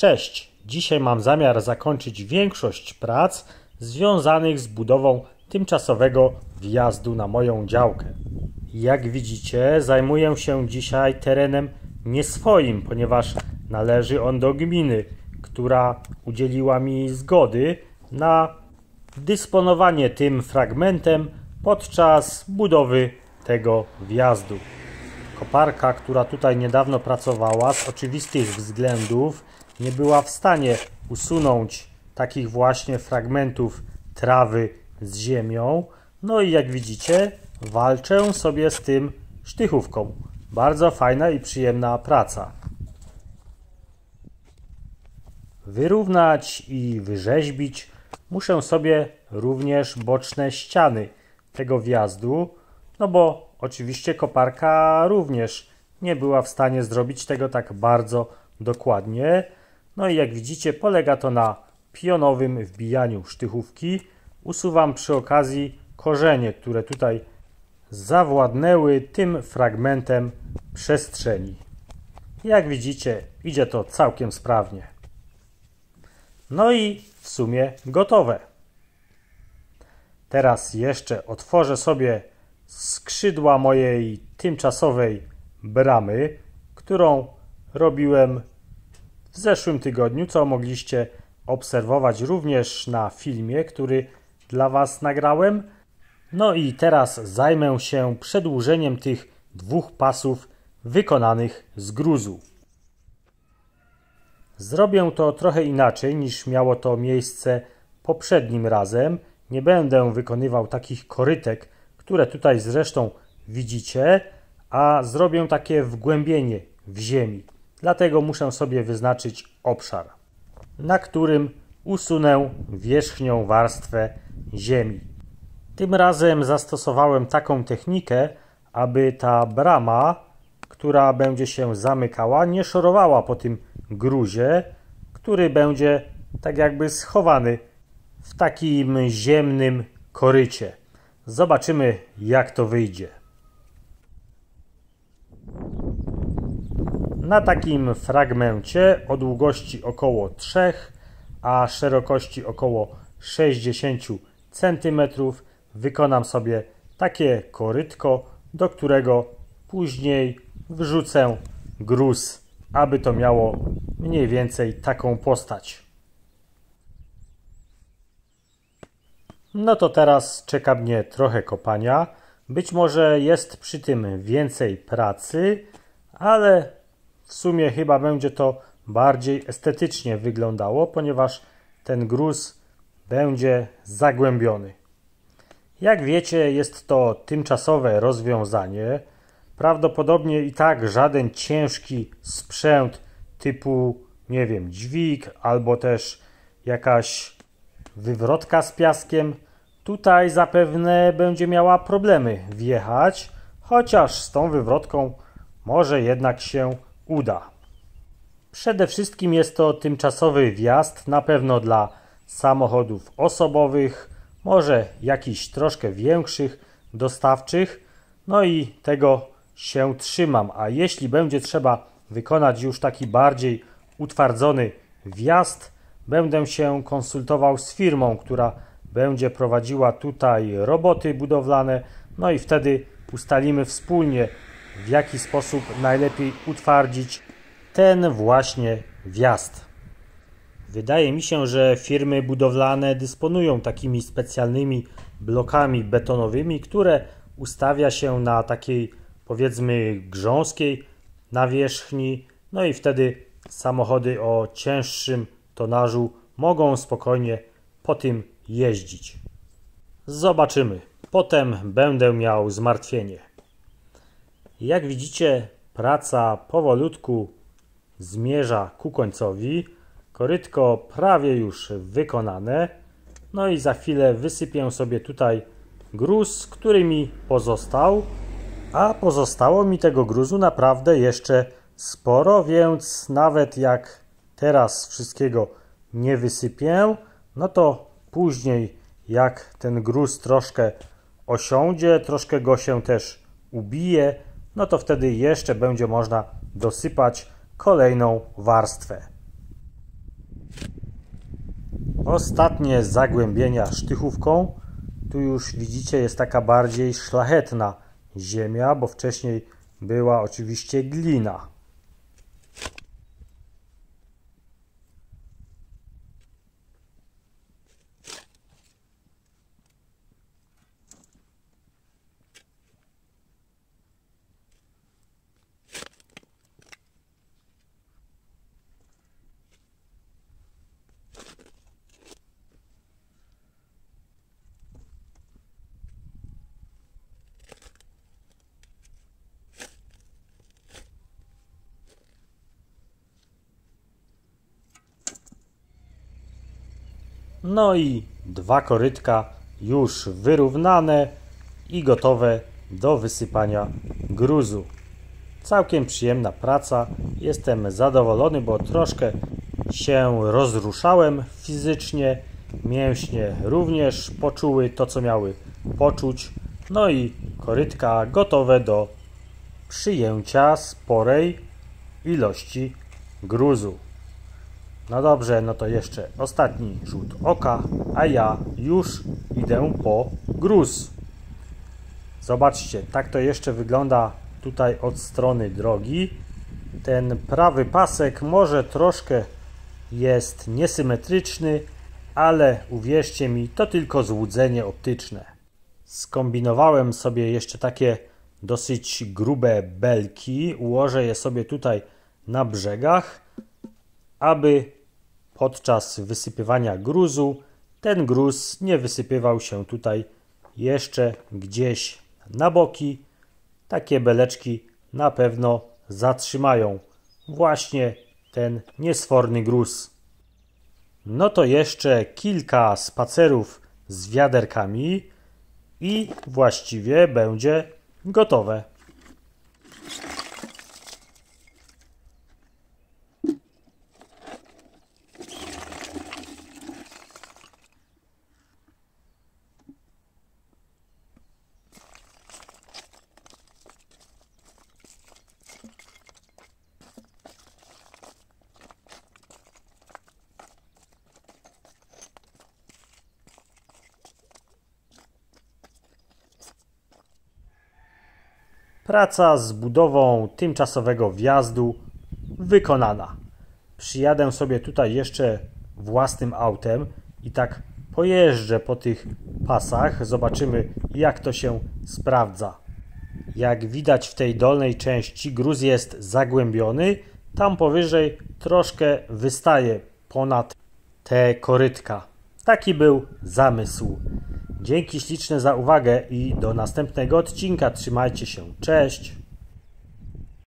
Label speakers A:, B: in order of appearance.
A: Cześć! Dzisiaj mam zamiar zakończyć większość prac związanych z budową tymczasowego wjazdu na moją działkę. Jak widzicie, zajmuję się dzisiaj terenem nie swoim, ponieważ należy on do gminy, która udzieliła mi zgody na dysponowanie tym fragmentem podczas budowy tego wjazdu. Koparka, która tutaj niedawno pracowała, z oczywistych względów nie była w stanie usunąć takich właśnie fragmentów trawy z ziemią. No i jak widzicie, walczę sobie z tym sztychówką. Bardzo fajna i przyjemna praca. Wyrównać i wyrzeźbić muszę sobie również boczne ściany tego wjazdu, no bo oczywiście koparka również nie była w stanie zrobić tego tak bardzo dokładnie. No i jak widzicie, polega to na pionowym wbijaniu sztychówki. Usuwam przy okazji korzenie, które tutaj zawładnęły tym fragmentem przestrzeni. Jak widzicie, idzie to całkiem sprawnie. No i w sumie gotowe. Teraz jeszcze otworzę sobie skrzydła mojej tymczasowej bramy, którą robiłem w zeszłym tygodniu, co mogliście obserwować również na filmie, który dla Was nagrałem. No i teraz zajmę się przedłużeniem tych dwóch pasów wykonanych z gruzu. Zrobię to trochę inaczej niż miało to miejsce poprzednim razem. Nie będę wykonywał takich korytek, które tutaj zresztą widzicie, a zrobię takie wgłębienie w ziemi. Dlatego muszę sobie wyznaczyć obszar, na którym usunę wierzchnią warstwę ziemi. Tym razem zastosowałem taką technikę, aby ta brama, która będzie się zamykała, nie szorowała po tym gruzie, który będzie tak jakby schowany w takim ziemnym korycie. Zobaczymy, jak to wyjdzie. Na takim fragmencie o długości około 3, a szerokości około 60 cm wykonam sobie takie korytko, do którego później wrzucę gruz, aby to miało mniej więcej taką postać. No to teraz czeka mnie trochę kopania. Być może jest przy tym więcej pracy, ale w sumie chyba będzie to bardziej estetycznie wyglądało, ponieważ ten gruz będzie zagłębiony. Jak wiecie, jest to tymczasowe rozwiązanie. Prawdopodobnie i tak żaden ciężki sprzęt typu, nie wiem, dźwig albo też jakaś wywrotka z piaskiem tutaj zapewne będzie miała problemy wjechać, chociaż z tą wywrotką może jednak się uda. Przede wszystkim jest to tymczasowy wjazd na pewno dla samochodów osobowych, może jakichś troszkę większych, dostawczych, no i tego się trzymam. A jeśli będzie trzeba wykonać już taki bardziej utwardzony wjazd, będę się konsultował z firmą, która będzie prowadziła tutaj roboty budowlane, no i wtedy ustalimy wspólnie, w jaki sposób najlepiej utwardzić ten właśnie wjazd. Wydaje mi się, że firmy budowlane dysponują takimi specjalnymi blokami betonowymi, które ustawia się na takiej, powiedzmy, grząskiej nawierzchni, no i wtedy samochody o cięższym tonażu mogą spokojnie po tym jeździć. Zobaczymy. Potem będę miał zmartwienie. Jak widzicie, praca powolutku zmierza ku końcowi. Korytko prawie już wykonane. No i za chwilę wysypię sobie tutaj gruz, który mi pozostał. A pozostało mi tego gruzu naprawdę jeszcze sporo, więc nawet jak teraz wszystkiego nie wysypię, no to później jak ten gruz troszkę osiądzie, troszkę go się też ubije, no to wtedy jeszcze będzie można dosypać kolejną warstwę. Ostatnie zagłębienia sztychówką. Tu już widzicie, jest taka bardziej szlachetna ziemia, bo wcześniej była oczywiście glina. No i 2 korytka już wyrównane i gotowe do wysypania gruzu. Całkiem przyjemna praca. Jestem zadowolony, bo troszkę się rozruszałem fizycznie. Mięśnie również poczuły to, co miały poczuć. No i korytka gotowe do przyjęcia sporej ilości gruzu. No dobrze, no to jeszcze ostatni rzut oka, a ja już idę po gruz. Zobaczcie, tak to jeszcze wygląda tutaj od strony drogi. Ten prawy pasek może troszkę jest niesymetryczny, ale uwierzcie mi, to tylko złudzenie optyczne. Skombinowałem sobie jeszcze takie dosyć grube belki, ułożę je sobie tutaj na brzegach, aby podczas wysypywania gruzu ten gruz nie wysypywał się tutaj jeszcze gdzieś na boki. Takie beleczki na pewno zatrzymają właśnie ten niesforny gruz. No to jeszcze kilka spacerów z wiaderkami i właściwie będzie gotowe. Praca z budową tymczasowego wjazdu wykonana. Przyjadę sobie tutaj jeszcze własnym autem i tak pojeżdżę po tych pasach. Zobaczymy, jak to się sprawdza. Jak widać, w tej dolnej części gruz jest zagłębiony. Tam powyżej troszkę wystaje ponad te korytka. Taki był zamysł. Dzięki śliczne za uwagę i do następnego odcinka. Trzymajcie się. Cześć!